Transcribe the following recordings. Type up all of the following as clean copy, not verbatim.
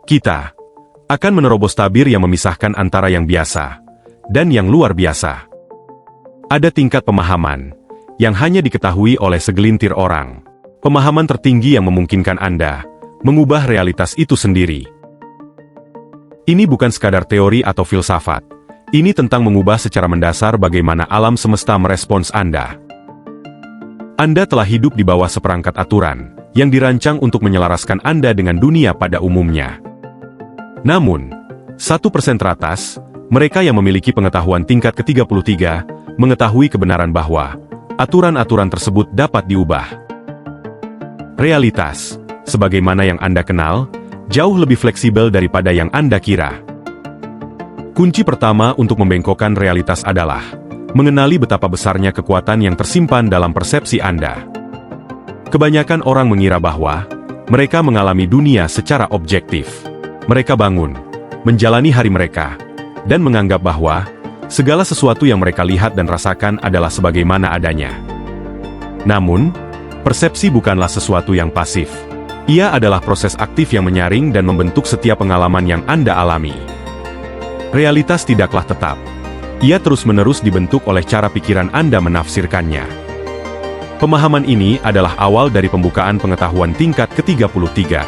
Kita akan menerobos tabir yang memisahkan antara yang biasa dan yang luar biasa. Ada tingkat pemahaman yang hanya diketahui oleh segelintir orang. Pemahaman tertinggi yang memungkinkan Anda mengubah realitas itu sendiri. Ini bukan sekadar teori atau filsafat. Ini tentang mengubah secara mendasar bagaimana alam semesta merespons Anda. Anda telah hidup di bawah seperangkat aturan yang dirancang untuk menyelaraskan Anda dengan dunia pada umumnya. Namun, 1% teratas, mereka yang memiliki pengetahuan tingkat ke-33, mengetahui kebenaran bahwa aturan-aturan tersebut dapat diubah. Realitas, sebagaimana yang Anda kenal, jauh lebih fleksibel daripada yang Anda kira. Kunci pertama untuk membengkokkan realitas adalah mengenali betapa besarnya kekuatan yang tersimpan dalam persepsi Anda. Kebanyakan orang mengira bahwa mereka mengalami dunia secara objektif. Mereka bangun, menjalani hari mereka, dan menganggap bahwa segala sesuatu yang mereka lihat dan rasakan adalah sebagaimana adanya. Namun, persepsi bukanlah sesuatu yang pasif. Ia adalah proses aktif yang menyaring dan membentuk setiap pengalaman yang Anda alami. Realitas tidaklah tetap. Ia terus-menerus dibentuk oleh cara pikiran Anda menafsirkannya. Pemahaman ini adalah awal dari pembukaan pengetahuan tingkat ke-33.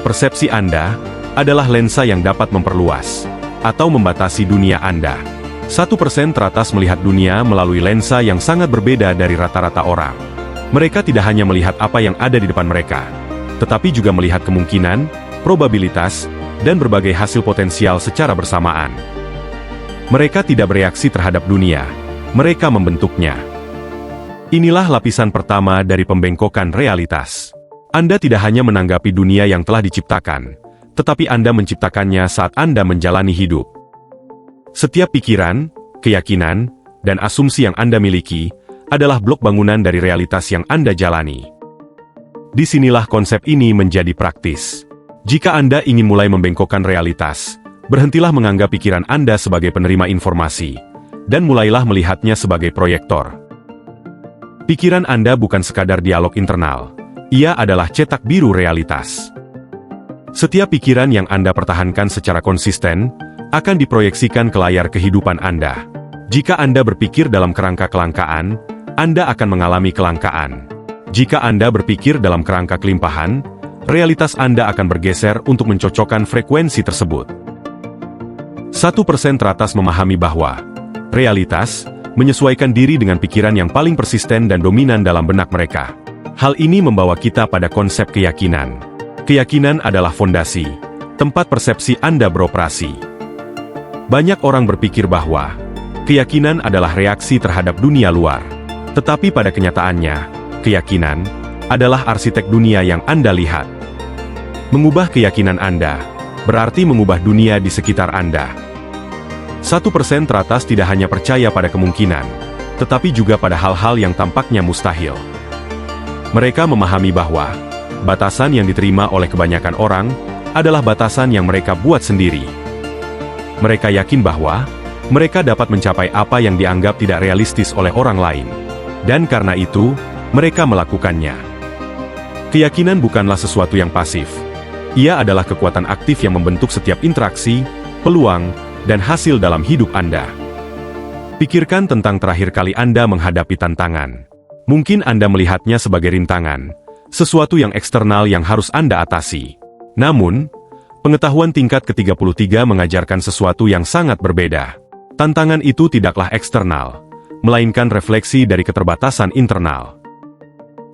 Persepsi Anda adalah lensa yang dapat memperluas atau membatasi dunia Anda. 1% teratas melihat dunia melalui lensa yang sangat berbeda dari rata-rata orang. Mereka tidak hanya melihat apa yang ada di depan mereka, tetapi juga melihat kemungkinan, probabilitas, dan berbagai hasil potensial secara bersamaan. Mereka tidak bereaksi terhadap dunia, mereka membentuknya. Inilah lapisan pertama dari pembengkokan realitas. Anda tidak hanya menanggapi dunia yang telah diciptakan, tetapi Anda menciptakannya saat Anda menjalani hidup. Setiap pikiran, keyakinan, dan asumsi yang Anda miliki adalah blok bangunan dari realitas yang Anda jalani. Disinilah konsep ini menjadi praktis. Jika Anda ingin mulai membengkokkan realitas, berhentilah menganggap pikiran Anda sebagai penerima informasi, dan mulailah melihatnya sebagai proyektor. Pikiran Anda bukan sekadar dialog internal, ia adalah cetak biru realitas. Setiap pikiran yang Anda pertahankan secara konsisten, akan diproyeksikan ke layar kehidupan Anda. Jika Anda berpikir dalam kerangka kelangkaan, Anda akan mengalami kelangkaan. Jika Anda berpikir dalam kerangka kelimpahan, realitas Anda akan bergeser untuk mencocokkan frekuensi tersebut. 1% teratas memahami bahwa realitas menyesuaikan diri dengan pikiran yang paling persisten dan dominan dalam benak mereka. Hal ini membawa kita pada konsep keyakinan. Keyakinan adalah fondasi, tempat persepsi Anda beroperasi. Banyak orang berpikir bahwa keyakinan adalah reaksi terhadap dunia luar. Tetapi pada kenyataannya, keyakinan adalah arsitek dunia yang Anda lihat. Mengubah keyakinan Anda berarti mengubah dunia di sekitar Anda. 1% teratas tidak hanya percaya pada kemungkinan, tetapi juga pada hal-hal yang tampaknya mustahil. Mereka memahami bahwa batasan yang diterima oleh kebanyakan orang adalah batasan yang mereka buat sendiri. Mereka yakin bahwa mereka dapat mencapai apa yang dianggap tidak realistis oleh orang lain, dan karena itu, mereka melakukannya. Keyakinan bukanlah sesuatu yang pasif. Ia adalah kekuatan aktif yang membentuk setiap interaksi, peluang, dan hasil dalam hidup Anda. Pikirkan tentang terakhir kali Anda menghadapi tantangan. Mungkin Anda melihatnya sebagai rintangan, sesuatu yang eksternal yang harus Anda atasi. Namun, pengetahuan tingkat ke-33 mengajarkan sesuatu yang sangat berbeda. Tantangan itu tidaklah eksternal, melainkan refleksi dari keterbatasan internal.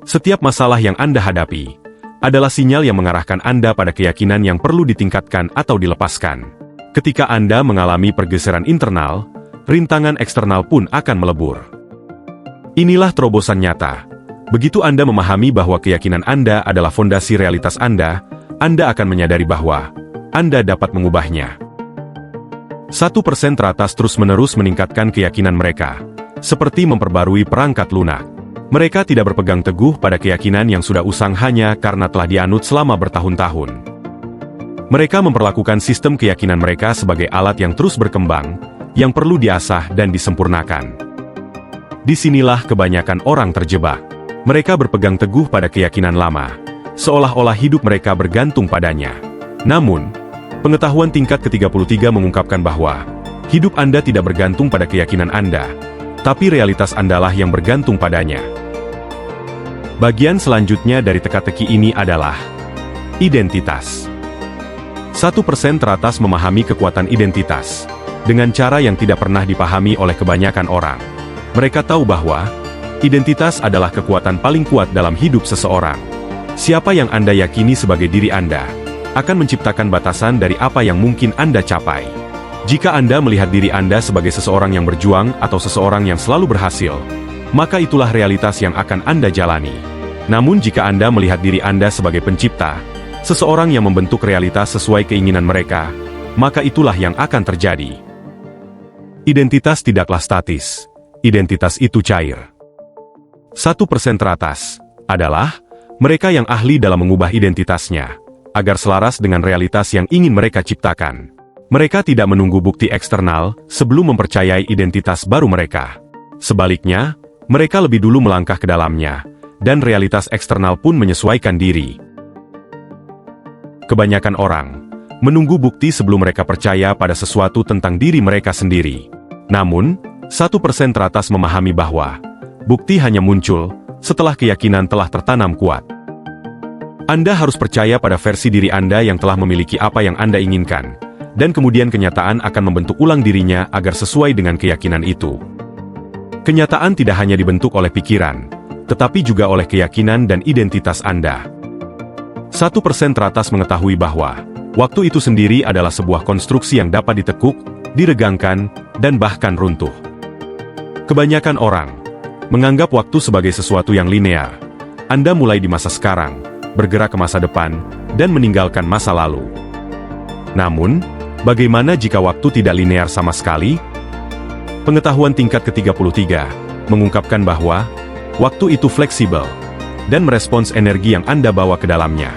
Setiap masalah yang Anda hadapi adalah sinyal yang mengarahkan Anda pada keyakinan yang perlu ditingkatkan atau dilepaskan. Ketika Anda mengalami pergeseran internal, rintangan eksternal pun akan melebur. Inilah terobosan nyata. Begitu Anda memahami bahwa keyakinan Anda adalah fondasi realitas Anda akan menyadari bahwa Anda dapat mengubahnya. 1% teratas terus-menerus meningkatkan keyakinan mereka, seperti memperbarui perangkat lunak. Mereka tidak berpegang teguh pada keyakinan yang sudah usang hanya karena telah dianut selama bertahun-tahun. Mereka memperlakukan sistem keyakinan mereka sebagai alat yang terus berkembang, yang perlu diasah dan disempurnakan. Disinilah kebanyakan orang terjebak. Mereka berpegang teguh pada keyakinan lama, seolah-olah hidup mereka bergantung padanya. Namun, pengetahuan tingkat ke-33 mengungkapkan bahwa hidup Anda tidak bergantung pada keyakinan Anda, tapi realitas Andalah yang bergantung padanya. Bagian selanjutnya dari teka-teki ini adalah identitas. 1% teratas memahami kekuatan identitas dengan cara yang tidak pernah dipahami oleh kebanyakan orang. Mereka tahu bahwa identitas adalah kekuatan paling kuat dalam hidup seseorang. Siapa yang Anda yakini sebagai diri Anda akan menciptakan batasan dari apa yang mungkin Anda capai. Jika Anda melihat diri Anda sebagai seseorang yang berjuang atau seseorang yang selalu berhasil, maka itulah realitas yang akan Anda jalani. Namun jika Anda melihat diri Anda sebagai pencipta, seseorang yang membentuk realitas sesuai keinginan mereka, maka itulah yang akan terjadi. Identitas tidaklah statis. Identitas itu cair. 1% teratas adalah mereka yang ahli dalam mengubah identitasnya agar selaras dengan realitas yang ingin mereka ciptakan. Mereka tidak menunggu bukti eksternal sebelum mempercayai identitas baru mereka. Sebaliknya, mereka lebih dulu melangkah ke dalamnya, dan realitas eksternal pun menyesuaikan diri. Kebanyakan orang menunggu bukti sebelum mereka percaya pada sesuatu tentang diri mereka sendiri. Namun, 1% teratas memahami bahwa bukti hanya muncul setelah keyakinan telah tertanam kuat. Anda harus percaya pada versi diri Anda yang telah memiliki apa yang Anda inginkan, dan kemudian kenyataan akan membentuk ulang dirinya agar sesuai dengan keyakinan itu. Kenyataan tidak hanya dibentuk oleh pikiran, tetapi juga oleh keyakinan dan identitas Anda. 1% teratas mengetahui bahwa waktu itu sendiri adalah sebuah konstruksi yang dapat ditekuk, diregangkan, dan bahkan runtuh. Kebanyakan orang menganggap waktu sebagai sesuatu yang linear. Anda mulai di masa sekarang, bergerak ke masa depan, dan meninggalkan masa lalu. Namun, bagaimana jika waktu tidak linear sama sekali? Pengetahuan tingkat ke-33 mengungkapkan bahwa waktu itu fleksibel dan merespons energi yang Anda bawa ke dalamnya.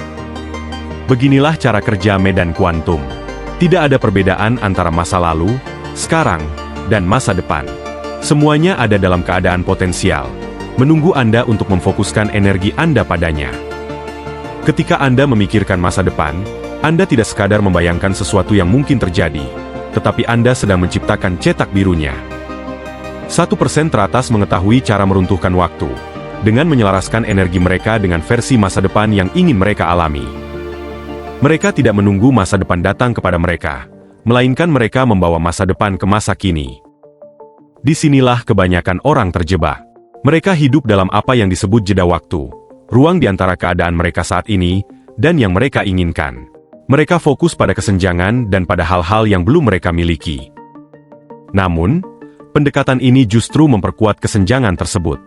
Beginilah cara kerja medan kuantum. Tidak ada perbedaan antara masa lalu, sekarang, dan masa depan. Semuanya ada dalam keadaan potensial, menunggu Anda untuk memfokuskan energi Anda padanya. Ketika Anda memikirkan masa depan, Anda tidak sekadar membayangkan sesuatu yang mungkin terjadi, tetapi Anda sedang menciptakan cetak birunya. 1% teratas mengetahui cara meruntuhkan waktu, dengan menyelaraskan energi mereka dengan versi masa depan yang ingin mereka alami. Mereka tidak menunggu masa depan datang kepada mereka, melainkan mereka membawa masa depan ke masa kini. Disinilah kebanyakan orang terjebak. Mereka hidup dalam apa yang disebut jeda waktu, ruang di antara keadaan mereka saat ini, dan yang mereka inginkan. Mereka fokus pada kesenjangan dan pada hal-hal yang belum mereka miliki. Namun, pendekatan ini justru memperkuat kesenjangan tersebut.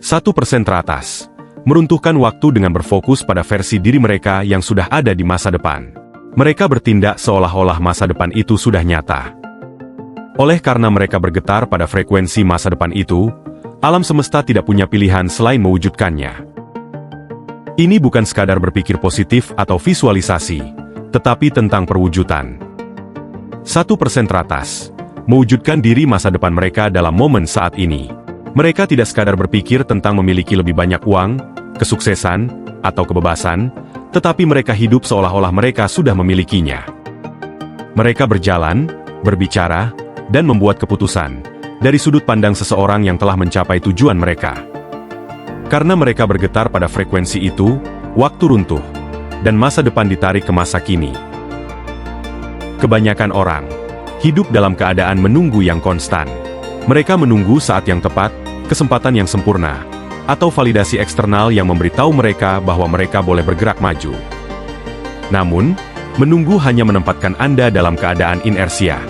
1% teratas meruntuhkan waktu dengan berfokus pada versi diri mereka yang sudah ada di masa depan. Mereka bertindak seolah-olah masa depan itu sudah nyata. Oleh karena mereka bergetar pada frekuensi masa depan itu, alam semesta tidak punya pilihan selain mewujudkannya. Ini bukan sekadar berpikir positif atau visualisasi, tetapi tentang perwujudan. 1% teratas mewujudkan diri masa depan mereka dalam momen saat ini. Mereka tidak sekadar berpikir tentang memiliki lebih banyak uang, kesuksesan, atau kebebasan, tetapi mereka hidup seolah-olah mereka sudah memilikinya. Mereka berjalan, berbicara, dan membuat keputusan dari sudut pandang seseorang yang telah mencapai tujuan mereka. Karena mereka bergetar pada frekuensi itu, waktu runtuh, dan masa depan ditarik ke masa kini. Kebanyakan orang hidup dalam keadaan menunggu yang konstan. Mereka menunggu saat yang tepat, kesempatan yang sempurna, atau validasi eksternal yang memberitahu mereka bahwa mereka boleh bergerak maju. Namun, menunggu hanya menempatkan Anda dalam keadaan inersia.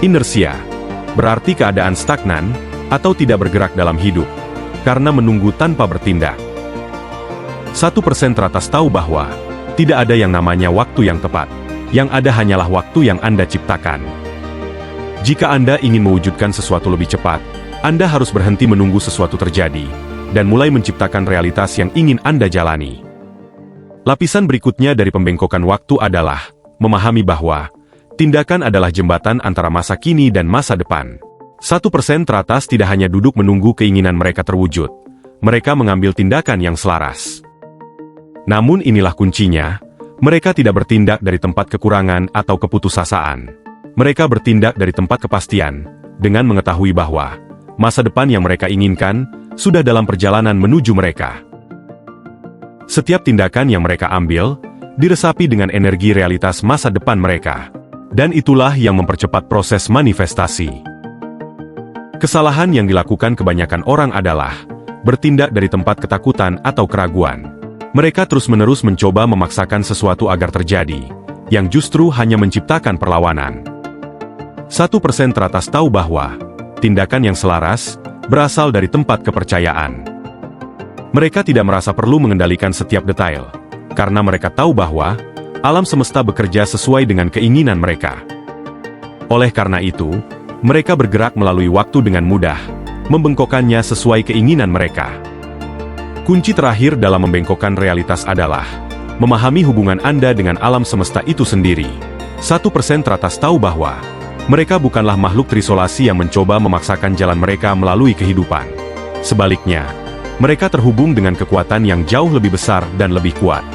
Inersia berarti keadaan stagnan atau tidak bergerak dalam hidup, karena menunggu tanpa bertindak. 1% teratas tahu bahwa tidak ada yang namanya waktu yang tepat. Yang ada hanyalah waktu yang Anda ciptakan. Jika Anda ingin mewujudkan sesuatu lebih cepat, Anda harus berhenti menunggu sesuatu terjadi, dan mulai menciptakan realitas yang ingin Anda jalani. Lapisan berikutnya dari pembengkokan waktu adalah memahami bahwa tindakan adalah jembatan antara masa kini dan masa depan. 1% teratas tidak hanya duduk menunggu keinginan mereka terwujud, mereka mengambil tindakan yang selaras. Namun inilah kuncinya, Mereka tidak bertindak dari tempat kekurangan atau keputusasaan. Mereka bertindak dari tempat kepastian, dengan mengetahui bahwa masa depan yang mereka inginkan sudah dalam perjalanan menuju mereka. Setiap tindakan yang mereka ambil diresapi dengan energi realitas masa depan mereka. Dan itulah yang mempercepat proses manifestasi. Kesalahan yang dilakukan kebanyakan orang adalah bertindak dari tempat ketakutan atau keraguan. Mereka terus-menerus mencoba memaksakan sesuatu agar terjadi, yang justru hanya menciptakan perlawanan. 1% teratas tahu bahwa tindakan yang selaras berasal dari tempat kepercayaan. Mereka tidak merasa perlu mengendalikan setiap detail, karena mereka tahu bahwa alam semesta bekerja sesuai dengan keinginan mereka. Oleh karena itu, mereka bergerak melalui waktu dengan mudah, membengkokkannya sesuai keinginan mereka. Kunci terakhir dalam membengkokkan realitas adalah memahami hubungan Anda dengan alam semesta itu sendiri. 1% teratas tahu bahwa mereka bukanlah makhluk terisolasi yang mencoba memaksakan jalan mereka melalui kehidupan. Sebaliknya, mereka terhubung dengan kekuatan yang jauh lebih besar dan lebih kuat.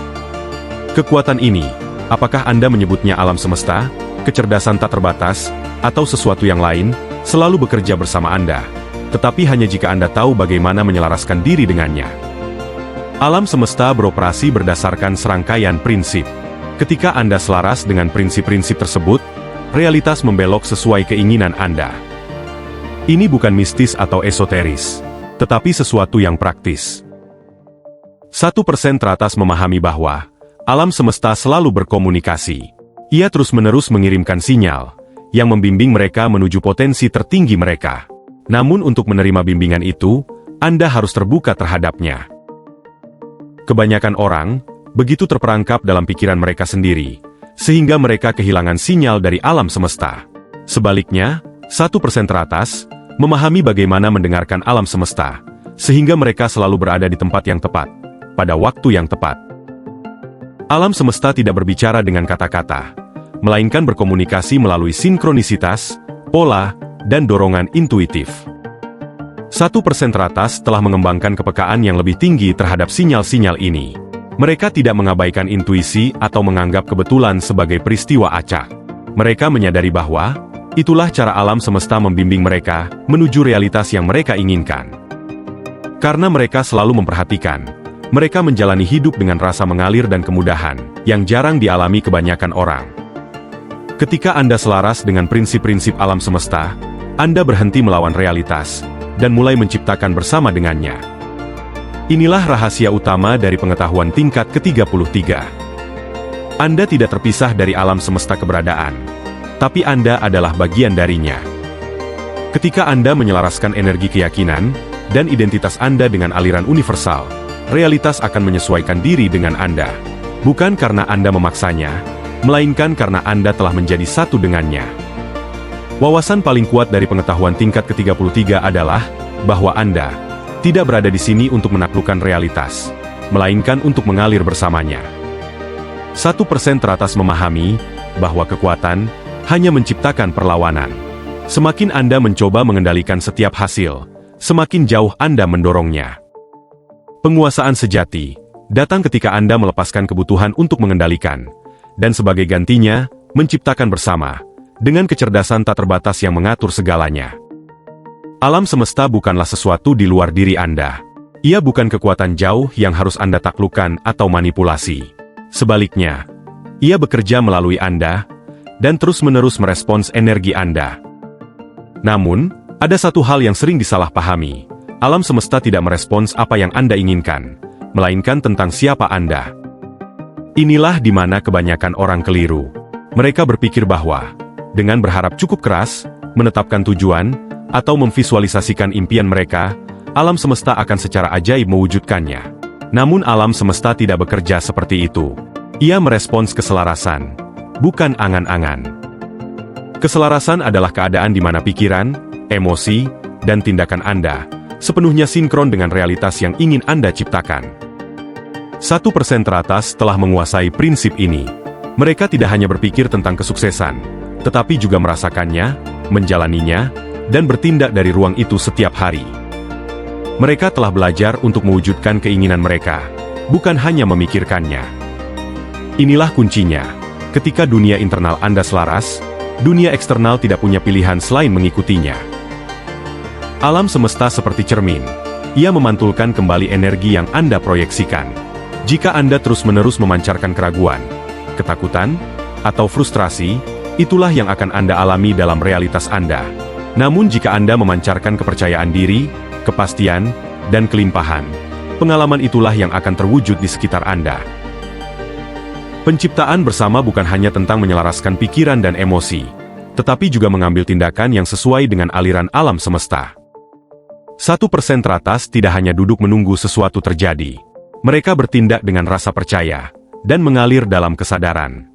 Kekuatan ini, apakah Anda menyebutnya alam semesta, kecerdasan tak terbatas, atau sesuatu yang lain, selalu bekerja bersama Anda, tetapi hanya jika Anda tahu bagaimana menyelaraskan diri dengannya. Alam semesta beroperasi berdasarkan serangkaian prinsip. Ketika Anda selaras dengan prinsip-prinsip tersebut, realitas membelok sesuai keinginan Anda. Ini bukan mistis atau esoteris, tetapi sesuatu yang praktis. 1% teratas memahami bahwa alam semesta selalu berkomunikasi. Ia terus-menerus mengirimkan sinyal, yang membimbing mereka menuju potensi tertinggi mereka. Namun untuk menerima bimbingan itu, Anda harus terbuka terhadapnya. Kebanyakan orang, begitu terperangkap dalam pikiran mereka sendiri, sehingga mereka kehilangan sinyal dari alam semesta. Sebaliknya, 1% teratas, memahami bagaimana mendengarkan alam semesta, sehingga mereka selalu berada di tempat yang tepat, pada waktu yang tepat. Alam semesta tidak berbicara dengan kata-kata, melainkan berkomunikasi melalui sinkronisitas, pola, dan dorongan intuitif. 1% teratas telah mengembangkan kepekaan yang lebih tinggi terhadap sinyal-sinyal ini. Mereka tidak mengabaikan intuisi atau menganggap kebetulan sebagai peristiwa acak. Mereka menyadari bahwa itulah cara alam semesta membimbing mereka menuju realitas yang mereka inginkan. Karena mereka selalu memperhatikan, mereka menjalani hidup dengan rasa mengalir dan kemudahan, yang jarang dialami kebanyakan orang. Ketika Anda selaras dengan prinsip-prinsip alam semesta, Anda berhenti melawan realitas, dan mulai menciptakan bersama dengannya. Inilah rahasia utama dari pengetahuan tingkat ke-33. Anda tidak terpisah dari alam semesta keberadaan, tapi Anda adalah bagian darinya. Ketika Anda menyelaraskan energi keyakinan, dan identitas Anda dengan aliran universal, realitas akan menyesuaikan diri dengan Anda. Bukan karena Anda memaksanya, melainkan karena Anda telah menjadi satu dengannya. Wawasan paling kuat dari pengetahuan tingkat ke-33 adalah bahwa Anda tidak berada di sini untuk menaklukkan realitas, melainkan untuk mengalir bersamanya. 1% teratas memahami bahwa kekuatan hanya menciptakan perlawanan. Semakin Anda mencoba mengendalikan setiap hasil, semakin jauh Anda mendorongnya. Penguasaan sejati datang ketika Anda melepaskan kebutuhan untuk mengendalikan, dan sebagai gantinya, menciptakan bersama, dengan kecerdasan tak terbatas yang mengatur segalanya. Alam semesta bukanlah sesuatu di luar diri Anda. Ia bukan kekuatan jauh yang harus Anda taklukkan atau manipulasi. Sebaliknya, ia bekerja melalui Anda, dan terus-menerus merespons energi Anda. Namun, ada satu hal yang sering disalahpahami. Alam semesta tidak merespons apa yang Anda inginkan, melainkan tentang siapa Anda. Inilah di mana kebanyakan orang keliru. Mereka berpikir bahwa, dengan berharap cukup keras, menetapkan tujuan, atau memvisualisasikan impian mereka, alam semesta akan secara ajaib mewujudkannya. Namun alam semesta tidak bekerja seperti itu. Ia merespons keselarasan, bukan angan-angan. Keselarasan adalah keadaan di mana pikiran, emosi, dan tindakan Anda sepenuhnya sinkron dengan realitas yang ingin Anda ciptakan. 1% teratas telah menguasai prinsip ini. Mereka tidak hanya berpikir tentang kesuksesan, tetapi juga merasakannya, menjalaninya, dan bertindak dari ruang itu setiap hari. Mereka telah belajar untuk mewujudkan keinginan mereka, bukan hanya memikirkannya. Inilah kuncinya. Ketika dunia internal Anda selaras, dunia eksternal tidak punya pilihan selain mengikutinya. Alam semesta seperti cermin. Ia memantulkan kembali energi yang Anda proyeksikan. Jika Anda terus-menerus memancarkan keraguan, ketakutan, atau frustrasi, itulah yang akan Anda alami dalam realitas Anda. Namun jika Anda memancarkan kepercayaan diri, kepastian, dan kelimpahan, pengalaman itulah yang akan terwujud di sekitar Anda. Penciptaan bersama bukan hanya tentang menyelaraskan pikiran dan emosi, tetapi juga mengambil tindakan yang sesuai dengan aliran alam semesta. 1% teratas tidak hanya duduk menunggu sesuatu terjadi. Mereka bertindak dengan rasa percaya, dan mengalir dalam kesadaran.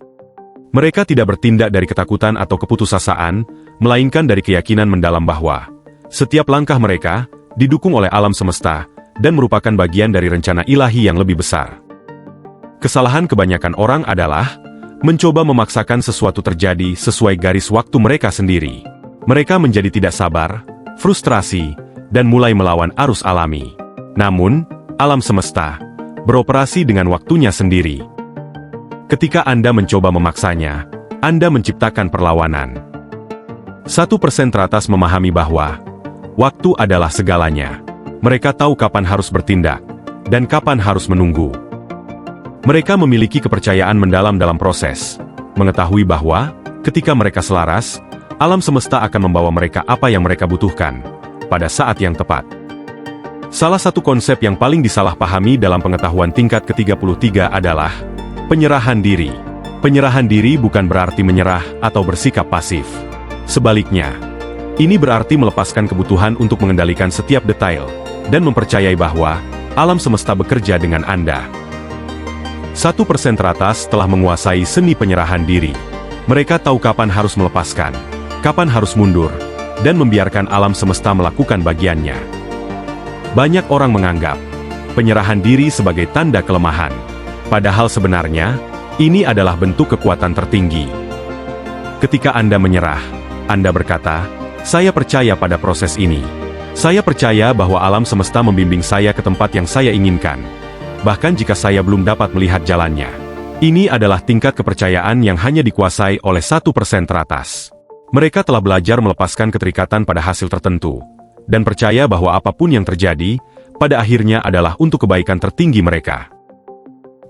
Mereka tidak bertindak dari ketakutan atau keputusasaan, melainkan dari keyakinan mendalam bahwa setiap langkah mereka didukung oleh alam semesta, dan merupakan bagian dari rencana ilahi yang lebih besar. Kesalahan kebanyakan orang adalah mencoba memaksakan sesuatu terjadi sesuai garis waktu mereka sendiri. Mereka menjadi tidak sabar, frustrasi, dan mulai melawan arus alami. Namun, alam semesta beroperasi dengan waktunya sendiri. Ketika Anda mencoba memaksanya, Anda menciptakan perlawanan. 1% teratas memahami bahwa waktu adalah segalanya. Mereka tahu kapan harus bertindak, dan kapan harus menunggu. Mereka memiliki kepercayaan mendalam dalam proses, mengetahui bahwa ketika mereka selaras, alam semesta akan membawa mereka apa yang mereka butuhkan, pada saat yang tepat. Salah satu konsep yang paling disalahpahami dalam pengetahuan tingkat ke-33 adalah penyerahan diri. Penyerahan diri bukan berarti menyerah atau bersikap pasif. Sebaliknya, ini berarti melepaskan kebutuhan untuk mengendalikan setiap detail, dan mempercayai bahwa alam semesta bekerja dengan Anda. 1% teratas telah menguasai seni penyerahan diri. Mereka tahu kapan harus melepaskan, kapan harus mundur, dan membiarkan alam semesta melakukan bagiannya. Banyak orang menganggap penyerahan diri sebagai tanda kelemahan. Padahal sebenarnya, ini adalah bentuk kekuatan tertinggi. Ketika Anda menyerah, Anda berkata, "Saya percaya pada proses ini. Saya percaya bahwa alam semesta membimbing saya ke tempat yang saya inginkan. Bahkan jika saya belum dapat melihat jalannya." Ini adalah tingkat kepercayaan yang hanya dikuasai oleh 1% teratas. Mereka telah belajar melepaskan keterikatan pada hasil tertentu, dan percaya bahwa apapun yang terjadi, pada akhirnya adalah untuk kebaikan tertinggi mereka.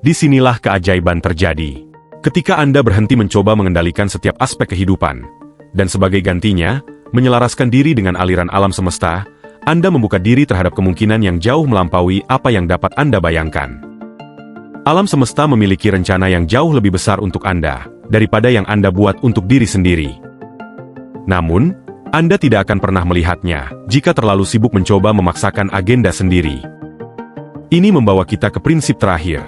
Disinilah keajaiban terjadi. Ketika Anda berhenti mencoba mengendalikan setiap aspek kehidupan, dan sebagai gantinya, menyelaraskan diri dengan aliran alam semesta, Anda membuka diri terhadap kemungkinan yang jauh melampaui apa yang dapat Anda bayangkan. Alam semesta memiliki rencana yang jauh lebih besar untuk Anda, daripada yang Anda buat untuk diri sendiri. Namun, Anda tidak akan pernah melihatnya, jika terlalu sibuk mencoba memaksakan agenda sendiri. Ini membawa kita ke prinsip terakhir,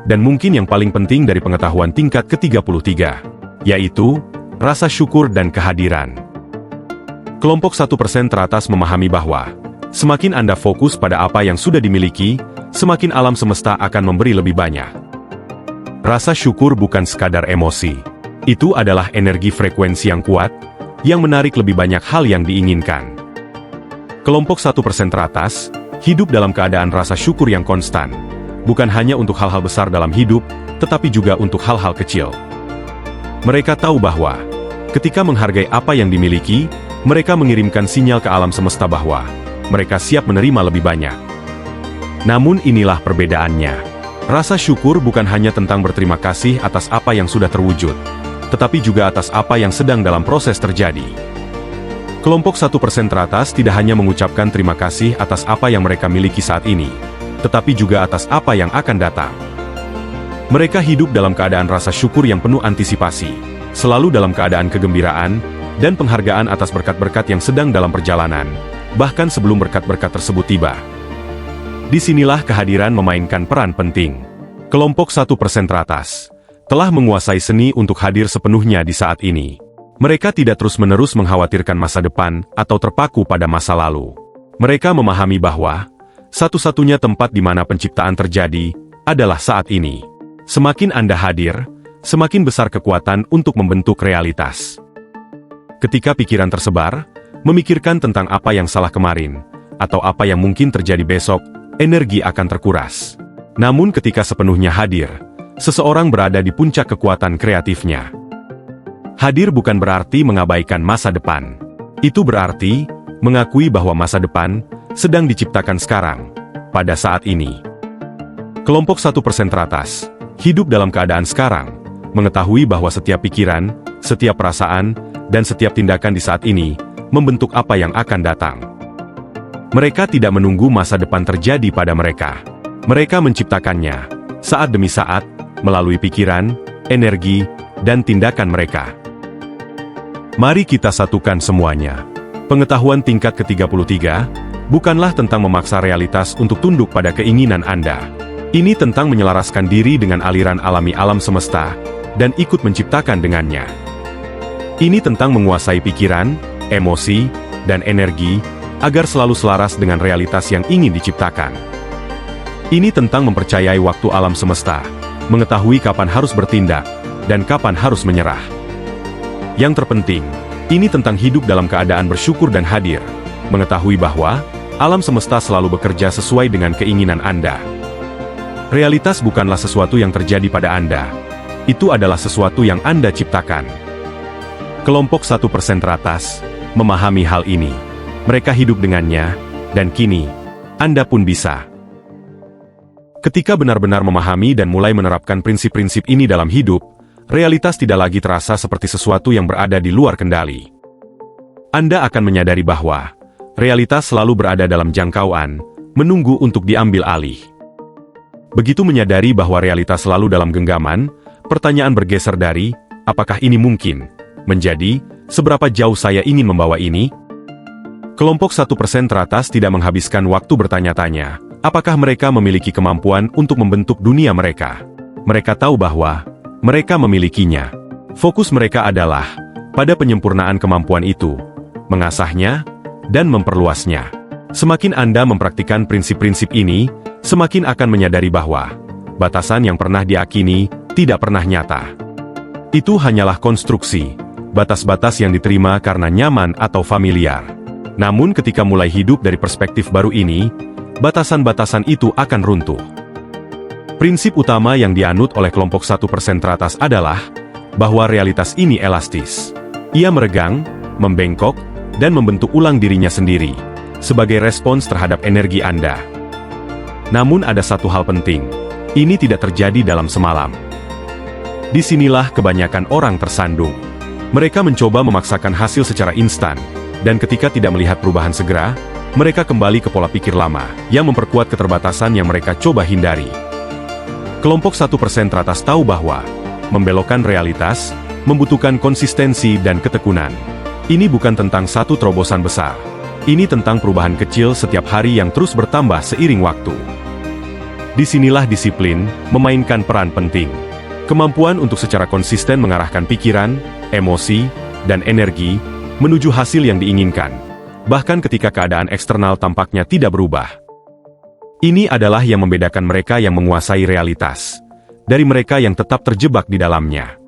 dan mungkin yang paling penting dari pengetahuan tingkat ke-33, yaitu rasa syukur dan kehadiran. Kelompok 1% teratas memahami bahwa semakin Anda fokus pada apa yang sudah dimiliki, semakin alam semesta akan memberi lebih banyak. Rasa syukur bukan sekadar emosi. Itu adalah energi frekuensi yang kuat, yang menarik lebih banyak hal yang diinginkan. Kelompok 1% teratas hidup dalam keadaan rasa syukur yang konstan, bukan hanya untuk hal-hal besar dalam hidup, tetapi juga untuk hal-hal kecil. Mereka tahu bahwa ketika menghargai apa yang dimiliki, mereka mengirimkan sinyal ke alam semesta bahwa mereka siap menerima lebih banyak. Namun inilah perbedaannya. Rasa syukur bukan hanya tentang berterima kasih atas apa yang sudah terwujud, tetapi juga atas apa yang sedang dalam proses terjadi. Kelompok 1% teratas tidak hanya mengucapkan terima kasih atas apa yang mereka miliki saat ini, tetapi juga atas apa yang akan datang. Mereka hidup dalam keadaan rasa syukur yang penuh antisipasi, selalu dalam keadaan kegembiraan, dan penghargaan atas berkat-berkat yang sedang dalam perjalanan, bahkan sebelum berkat-berkat tersebut tiba. Disinilah kehadiran memainkan peran penting. Kelompok 1% teratas telah menguasai seni untuk hadir sepenuhnya di saat ini. Mereka tidak terus-menerus mengkhawatirkan masa depan atau terpaku pada masa lalu. Mereka memahami bahwa satu-satunya tempat di mana penciptaan terjadi adalah saat ini. Semakin Anda hadir, semakin besar kekuatan untuk membentuk realitas. Ketika pikiran tersebar, memikirkan tentang apa yang salah kemarin, atau apa yang mungkin terjadi besok, energi akan terkuras. Namun ketika sepenuhnya hadir, seseorang berada di puncak kekuatan kreatifnya. Hadir bukan berarti mengabaikan masa depan. Itu berarti mengakui bahwa masa depan sedang diciptakan sekarang, pada saat ini. Kelompok 1% teratas hidup dalam keadaan sekarang, mengetahui bahwa setiap pikiran, setiap perasaan, dan setiap tindakan di saat ini membentuk apa yang akan datang. Mereka tidak menunggu masa depan terjadi pada mereka. Mereka menciptakannya, saat demi saat, melalui pikiran, energi, dan tindakan mereka. Mari kita satukan semuanya. Pengetahuan tingkat ke-33 bukanlah tentang memaksa realitas untuk tunduk pada keinginan Anda. Ini tentang menyelaraskan diri dengan aliran alami alam semesta, dan ikut menciptakan dengannya. Ini tentang menguasai pikiran, emosi, dan energi, agar selalu selaras dengan realitas yang ingin diciptakan. Ini tentang mempercayai waktu alam semesta, mengetahui kapan harus bertindak, dan kapan harus menyerah. Yang terpenting, ini tentang hidup dalam keadaan bersyukur dan hadir, mengetahui bahwa alam semesta selalu bekerja sesuai dengan keinginan Anda. Realitas bukanlah sesuatu yang terjadi pada Anda. Itu adalah sesuatu yang Anda ciptakan. Kelompok 1% teratas memahami hal ini. Mereka hidup dengannya, dan kini, Anda pun bisa. Ketika benar-benar memahami dan mulai menerapkan prinsip-prinsip ini dalam hidup, realitas tidak lagi terasa seperti sesuatu yang berada di luar kendali. Anda akan menyadari bahwa realitas selalu berada dalam jangkauan, menunggu untuk diambil alih. Begitu menyadari bahwa realitas selalu dalam genggaman, pertanyaan bergeser dari, apakah ini mungkin, menjadi, seberapa jauh saya ingin membawa ini? Kelompok 1% teratas tidak menghabiskan waktu bertanya-tanya, apakah mereka memiliki kemampuan untuk membentuk dunia mereka. Mereka tahu bahwa mereka memilikinya. Fokus mereka adalah pada penyempurnaan kemampuan itu, mengasahnya, dan memperluasnya. Semakin Anda mempraktikkan prinsip-prinsip ini, semakin akan menyadari bahwa batasan yang pernah diakini tidak pernah nyata. Itu hanyalah konstruksi, batas-batas yang diterima karena nyaman atau familiar. Namun ketika mulai hidup dari perspektif baru ini, batasan-batasan itu akan runtuh. Prinsip utama yang dianut oleh kelompok 1% teratas adalah bahwa realitas ini elastis. Ia meregang, membengkok, dan membentuk ulang dirinya sendiri, sebagai respons terhadap energi Anda. Namun ada satu hal penting, ini tidak terjadi dalam semalam. Disinilah kebanyakan orang tersandung. Mereka mencoba memaksakan hasil secara instan, dan ketika tidak melihat perubahan segera, mereka kembali ke pola pikir lama, yang memperkuat keterbatasan yang mereka coba hindari. Kelompok 1% teratas tahu bahwa membelokkan realitas membutuhkan konsistensi dan ketekunan. Ini bukan tentang satu terobosan besar. Ini tentang perubahan kecil setiap hari yang terus bertambah seiring waktu. Disinilah disiplin memainkan peran penting. Kemampuan untuk secara konsisten mengarahkan pikiran, emosi, dan energi menuju hasil yang diinginkan, bahkan ketika keadaan eksternal tampaknya tidak berubah. Ini adalah yang membedakan mereka yang menguasai realitas, dari mereka yang tetap terjebak di dalamnya.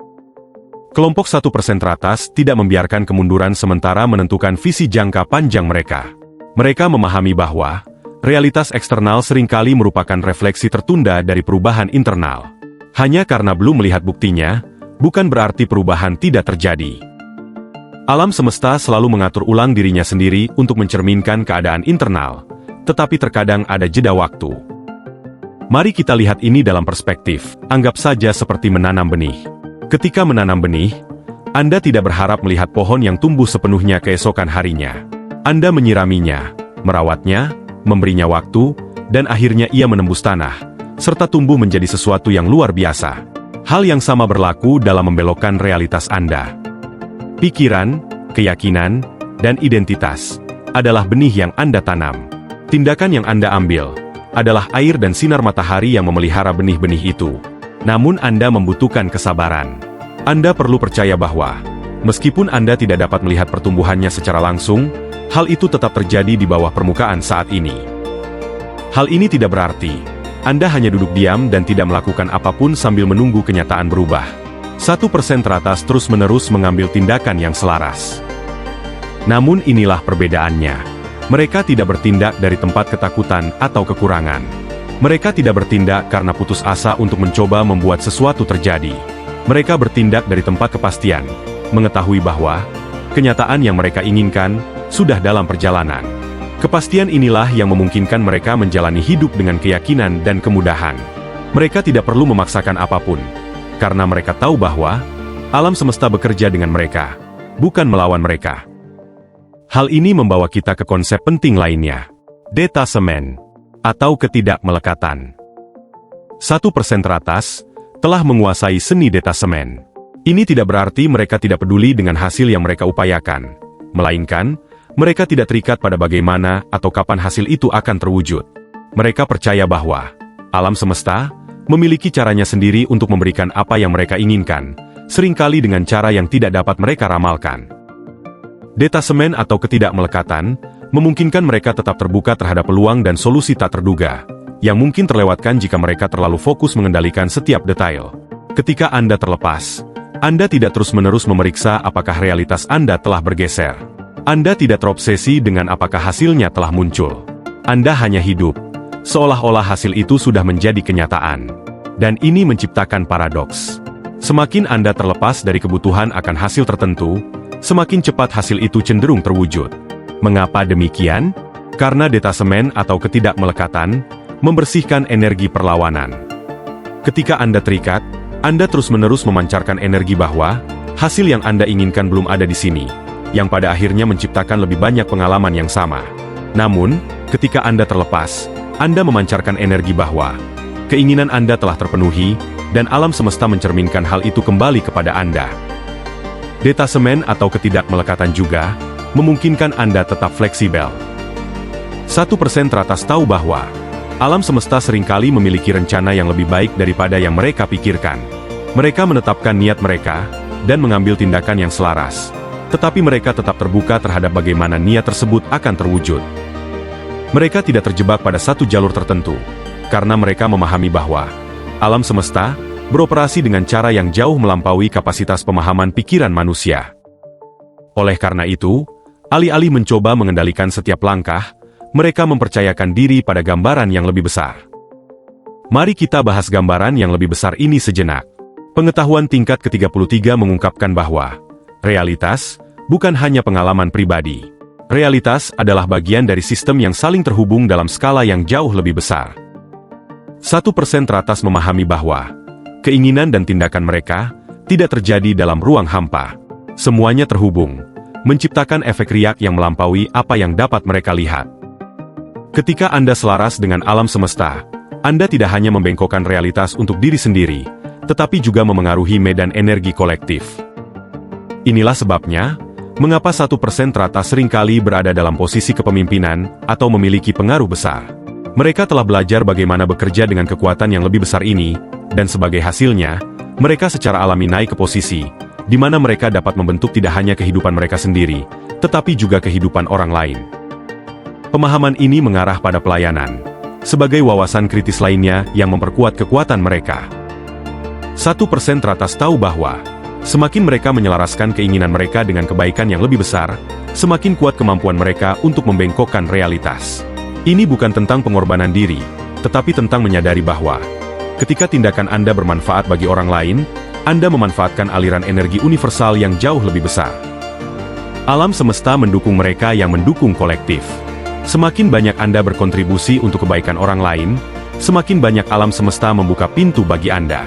Kelompok 1% teratas tidak membiarkan kemunduran sementara menentukan visi jangka panjang mereka. Mereka memahami bahwa realitas eksternal seringkali merupakan refleksi tertunda dari perubahan internal. Hanya karena belum melihat buktinya, bukan berarti perubahan tidak terjadi. Alam semesta selalu mengatur ulang dirinya sendiri untuk mencerminkan keadaan internal, tetapi terkadang ada jeda waktu. Mari kita lihat ini dalam perspektif, anggap saja seperti menanam benih. Ketika menanam benih, Anda tidak berharap melihat pohon yang tumbuh sepenuhnya keesokan harinya. Anda menyiraminya, merawatnya, memberinya waktu, dan akhirnya ia menembus tanah, serta tumbuh menjadi sesuatu yang luar biasa. Hal yang sama berlaku dalam membelokkan realitas Anda. Pikiran, keyakinan, dan identitas adalah benih yang Anda tanam. Tindakan yang Anda ambil adalah air dan sinar matahari yang memelihara benih-benih itu. Namun Anda membutuhkan kesabaran. Anda perlu percaya bahwa, meskipun Anda tidak dapat melihat pertumbuhannya secara langsung, hal itu tetap terjadi di bawah permukaan saat ini. Hal ini tidak berarti Anda hanya duduk diam dan tidak melakukan apapun sambil menunggu kenyataan berubah. 1% teratas terus-menerus mengambil tindakan yang selaras. Namun inilah perbedaannya. Mereka tidak bertindak dari tempat ketakutan atau kekurangan. Mereka tidak bertindak karena putus asa untuk mencoba membuat sesuatu terjadi. Mereka bertindak dari tempat kepastian, mengetahui bahwa kenyataan yang mereka inginkan sudah dalam perjalanan. Kepastian inilah yang memungkinkan mereka menjalani hidup dengan keyakinan dan kemudahan. Mereka tidak perlu memaksakan apapun, karena mereka tahu bahwa alam semesta bekerja dengan mereka, bukan melawan mereka. Hal ini membawa kita ke konsep penting lainnya, detasemen, atau ketidakmelekatan. 1% teratas telah menguasai seni detasemen. Ini tidak berarti mereka tidak peduli dengan hasil yang mereka upayakan, melainkan mereka tidak terikat pada bagaimana atau kapan hasil itu akan terwujud. Mereka percaya bahwa alam semesta memiliki caranya sendiri untuk memberikan apa yang mereka inginkan, seringkali dengan cara yang tidak dapat mereka ramalkan. Detasemen atau ketidakmelekatan memungkinkan mereka tetap terbuka terhadap peluang dan solusi tak terduga, yang mungkin terlewatkan jika mereka terlalu fokus mengendalikan setiap detail. Ketika Anda terlepas, Anda tidak terus-menerus memeriksa apakah realitas Anda telah bergeser. Anda tidak terobsesi dengan apakah hasilnya telah muncul. Anda hanya hidup, seolah-olah hasil itu sudah menjadi kenyataan. Dan ini menciptakan paradoks. Semakin Anda terlepas dari kebutuhan akan hasil tertentu, semakin cepat hasil itu cenderung terwujud. Mengapa demikian? Karena detasemen atau ketidakmelekatan membersihkan energi perlawanan. Ketika Anda terikat, Anda terus-menerus memancarkan energi bahwa hasil yang Anda inginkan belum ada di sini, yang pada akhirnya menciptakan lebih banyak pengalaman yang sama. Namun, ketika Anda terlepas, Anda memancarkan energi bahwa keinginan Anda telah terpenuhi, dan alam semesta mencerminkan hal itu kembali kepada Anda. Detasemen atau ketidakmelekatan juga memungkinkan Anda tetap fleksibel. 1% teratas tahu bahwa alam semesta seringkali memiliki rencana yang lebih baik daripada yang mereka pikirkan. Mereka menetapkan niat mereka dan mengambil tindakan yang selaras. Tetapi mereka tetap terbuka terhadap bagaimana niat tersebut akan terwujud. Mereka tidak terjebak pada satu jalur tertentu, karena mereka memahami bahwa alam semesta beroperasi dengan cara yang jauh melampaui kapasitas pemahaman pikiran manusia. Oleh karena itu, alih-alih mencoba mengendalikan setiap langkah, mereka mempercayakan diri pada gambaran yang lebih besar. Mari kita bahas gambaran yang lebih besar ini sejenak. Pengetahuan tingkat ke-33 mengungkapkan bahwa realitas bukan hanya pengalaman pribadi. Realitas adalah bagian dari sistem yang saling terhubung dalam skala yang jauh lebih besar. 1% teratas memahami bahwa keinginan dan tindakan mereka tidak terjadi dalam ruang hampa. Semuanya terhubung, menciptakan efek riak yang melampaui apa yang dapat mereka lihat. Ketika Anda selaras dengan alam semesta, Anda tidak hanya membengkokkan realitas untuk diri sendiri, tetapi juga memengaruhi medan energi kolektif. Inilah sebabnya, mengapa 1% teratas seringkali berada dalam posisi kepemimpinan atau memiliki pengaruh besar. Mereka telah belajar bagaimana bekerja dengan kekuatan yang lebih besar ini, dan sebagai hasilnya, mereka secara alami naik ke posisi, di mana mereka dapat membentuk tidak hanya kehidupan mereka sendiri, tetapi juga kehidupan orang lain. Pemahaman ini mengarah pada pelayanan, sebagai wawasan kritis lainnya yang memperkuat kekuatan mereka. 1% teratas tahu bahwa semakin mereka menyelaraskan keinginan mereka dengan kebaikan yang lebih besar, semakin kuat kemampuan mereka untuk membengkokkan realitas. Ini bukan tentang pengorbanan diri, tetapi tentang menyadari bahwa ketika tindakan Anda bermanfaat bagi orang lain, Anda memanfaatkan aliran energi universal yang jauh lebih besar. Alam semesta mendukung mereka yang mendukung kolektif. Semakin banyak Anda berkontribusi untuk kebaikan orang lain, semakin banyak alam semesta membuka pintu bagi Anda.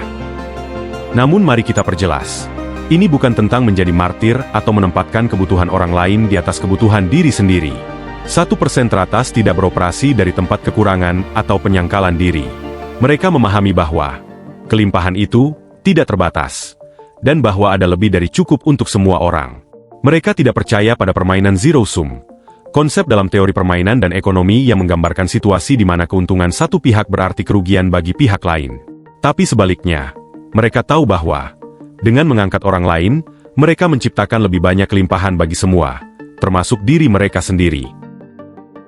Namun mari kita perjelas. Ini bukan tentang menjadi martir atau menempatkan kebutuhan orang lain di atas kebutuhan diri sendiri. 1% teratas tidak beroperasi dari tempat kekurangan atau penyangkalan diri. Mereka memahami bahwa kelimpahan itu tidak terbatas, dan bahwa ada lebih dari cukup untuk semua orang. Mereka tidak percaya pada permainan zero sum, konsep dalam teori permainan dan ekonomi yang menggambarkan situasi di mana keuntungan satu pihak berarti kerugian bagi pihak lain. Tapi sebaliknya, mereka tahu bahwa dengan mengangkat orang lain, mereka menciptakan lebih banyak kelimpahan bagi semua, termasuk diri mereka sendiri.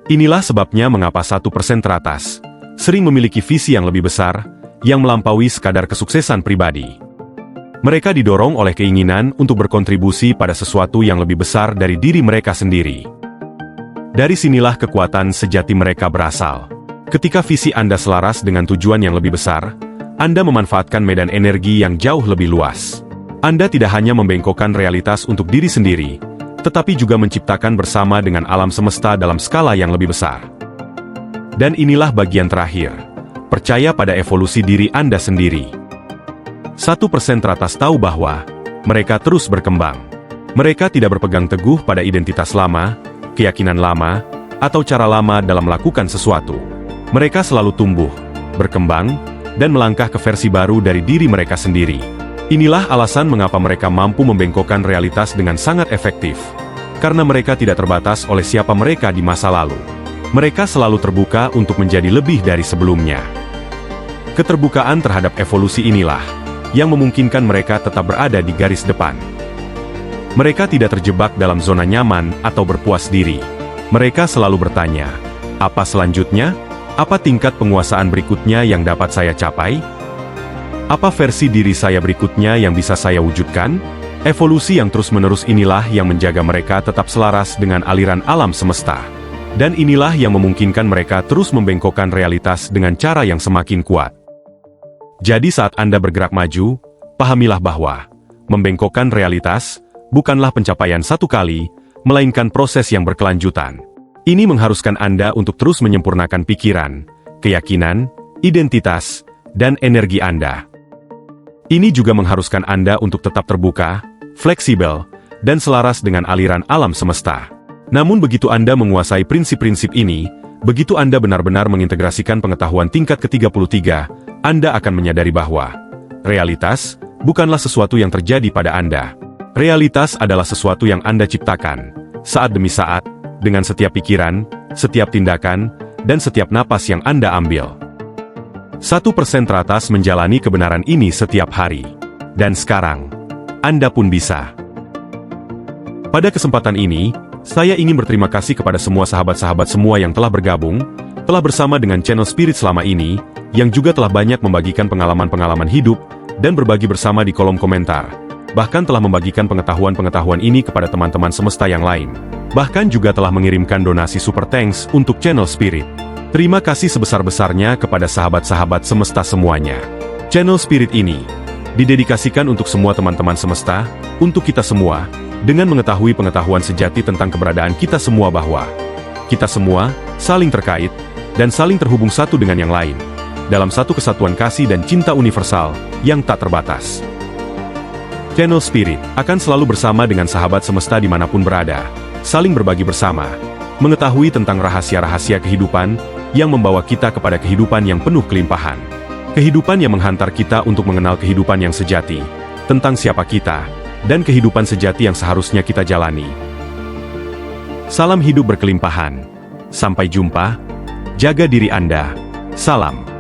Inilah sebabnya mengapa 1% teratas sering memiliki visi yang lebih besar, yang melampaui sekadar kesuksesan pribadi. Mereka didorong oleh keinginan untuk berkontribusi pada sesuatu yang lebih besar dari diri mereka sendiri. Dari sinilah kekuatan sejati mereka berasal. Ketika visi Anda selaras dengan tujuan yang lebih besar, Anda memanfaatkan medan energi yang jauh lebih luas. Anda tidak hanya membengkokkan realitas untuk diri sendiri, tetapi juga menciptakan bersama dengan alam semesta dalam skala yang lebih besar. Dan inilah bagian terakhir. Percaya pada evolusi diri Anda sendiri. 1% teratas tahu bahwa mereka terus berkembang. Mereka tidak berpegang teguh pada identitas lama, keyakinan lama, atau cara lama dalam melakukan sesuatu. Mereka selalu tumbuh, berkembang, dan melangkah ke versi baru dari diri mereka sendiri. Inilah alasan mengapa mereka mampu membengkokkan realitas dengan sangat efektif. Karena mereka tidak terbatas oleh siapa mereka di masa lalu. Mereka selalu terbuka untuk menjadi lebih dari sebelumnya. Keterbukaan terhadap evolusi inilah yang memungkinkan mereka tetap berada di garis depan. Mereka tidak terjebak dalam zona nyaman atau berpuas diri. Mereka selalu bertanya, apa selanjutnya? Apa tingkat penguasaan berikutnya yang dapat saya capai? Apa versi diri saya berikutnya yang bisa saya wujudkan? Evolusi yang terus-menerus inilah yang menjaga mereka tetap selaras dengan aliran alam semesta. Dan inilah yang memungkinkan mereka terus membengkokkan realitas dengan cara yang semakin kuat. Jadi saat Anda bergerak maju, pahamilah bahwa membengkokkan realitas bukanlah pencapaian satu kali, melainkan proses yang berkelanjutan. Ini mengharuskan Anda untuk terus menyempurnakan pikiran, keyakinan, identitas, dan energi Anda. Ini juga mengharuskan Anda untuk tetap terbuka, fleksibel, dan selaras dengan aliran alam semesta. Namun begitu Anda menguasai prinsip-prinsip ini, begitu Anda benar-benar mengintegrasikan pengetahuan tingkat ke-33, Anda akan menyadari bahwa realitas bukanlah sesuatu yang terjadi pada Anda. Realitas adalah sesuatu yang Anda ciptakan, saat demi saat, dengan setiap pikiran, setiap tindakan, dan setiap napas yang Anda ambil. 1% teratas menjalani kebenaran ini setiap hari. Dan sekarang, Anda pun bisa. Pada kesempatan ini, saya ingin berterima kasih kepada semua sahabat-sahabat semua yang telah bergabung, telah bersama dengan channel Spirit selama ini, yang juga telah banyak membagikan pengalaman-pengalaman hidup, dan berbagi bersama di kolom komentar. Bahkan telah membagikan pengetahuan-pengetahuan ini kepada teman-teman semesta yang lain. Bahkan juga telah mengirimkan donasi super thanks untuk channel Spirit. Terima kasih sebesar-besarnya kepada sahabat-sahabat semesta semuanya. Channel Spirit ini didedikasikan untuk semua teman-teman semesta, untuk kita semua, dengan mengetahui pengetahuan sejati tentang keberadaan kita semua bahwa kita semua saling terkait dan saling terhubung satu dengan yang lain, dalam satu kesatuan kasih dan cinta universal yang tak terbatas. Channel Spirit akan selalu bersama dengan sahabat semesta dimanapun berada, saling berbagi bersama, mengetahui tentang rahasia-rahasia kehidupan yang membawa kita kepada kehidupan yang penuh kelimpahan. Kehidupan yang menghantar kita untuk mengenal kehidupan yang sejati, tentang siapa kita, dan kehidupan sejati yang seharusnya kita jalani. Salam hidup berkelimpahan. Sampai jumpa. Jaga diri Anda. Salam.